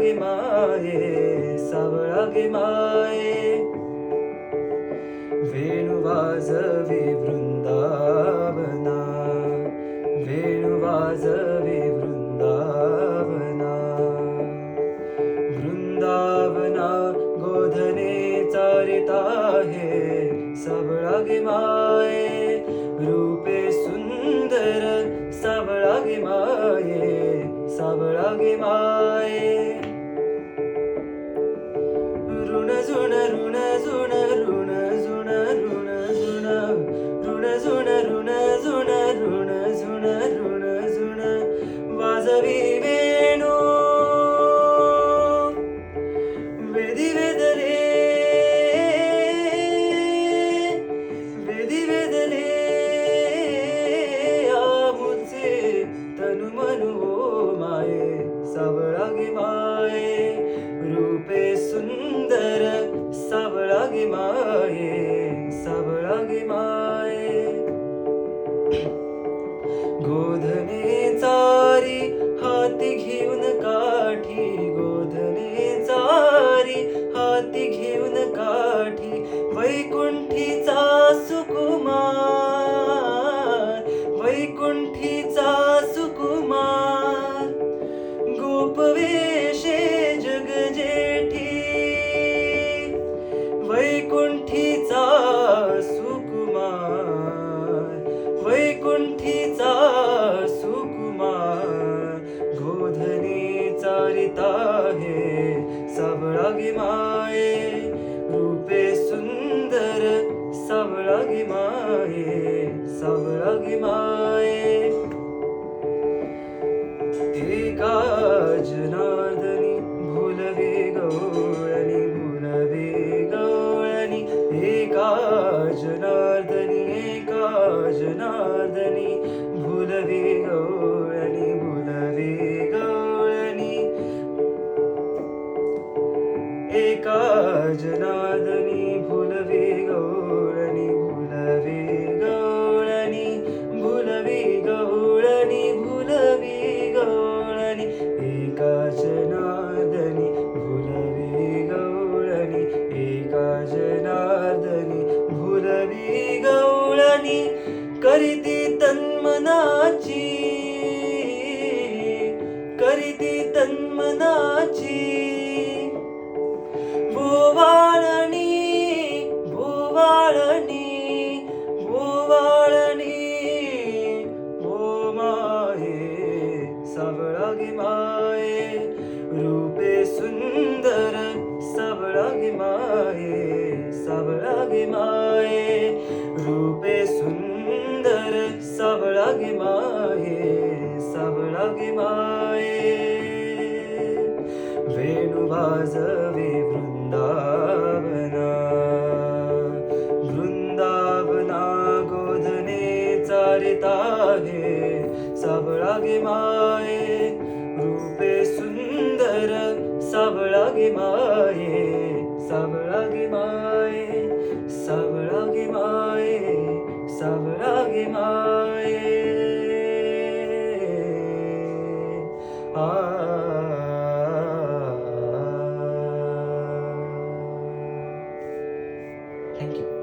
गे माये, सावळा गे माये. वेणू वाजवी वृंदावना, वेणू वाजवी वृंदावना. वृंदावना गोधने चारिता आहे, सावळा गे माये, रूपे सुंदर सावळा गे माये, सावळा गे माये. ऋण झुण ऋण झुण ऋण झुण ऋण झुण ऋण झुण ऋण झुण ऋण झुण ऋण झुण. वाजवी वेणू वेदी वेदले, वेदी वेदले आमुचे तनु मनु ओ माये, सावळा गे माये, रूपे सुंदर सावळा गे माये, सावळा गे माये. गोधने चारी हाती घेऊन काठी, गोधने चारी हाती घेऊन काठी. वैकुंठीचा सुकुमार, वैकुंठीचा सुकुमार. गोपवेशे जगजेठी, वैकुंठीचा सुकुमार, वैकुंठीचा सुकुमार. गोधनी चारिता आहे, सावळा गे माये, रूपे सुंदर सावळा गे माये, सावळा गे माये. एका जनार्दनी भुलवे गवळणी, भुलवे गवळणी. एका जनार्दनी, एका जनार्दनी भुलवे गवळणी, भुलवे गवळणी. एका जनार्दनी भुलवे गवळणी, भुलवे गवळणी. भुलवे गवळणी, भुलवे गवळणी. एका जनार्दनी भुलवे गवळणी, एका जनार्दनी भुलवे गवळणी. करीती तन्मनाची, करीती तन्मनाची. भोवाळणी, भोवाळणी, भोवाळणी. ओ माये, सावळा गे माये, रूपे सुंदर सावळा गे माये, सावळा गे माये. रूपे सुंदर सावळा गे माये, सावळा गे माये. वेणू वाजवी वृंदावना, वृंदावना गोधने चारिता आहे, सावळा गे माये, रूपे सुंदर सावळा गे माये, सावळा गे माये, सावळा गे माये, सावळा गे माये. Thank you.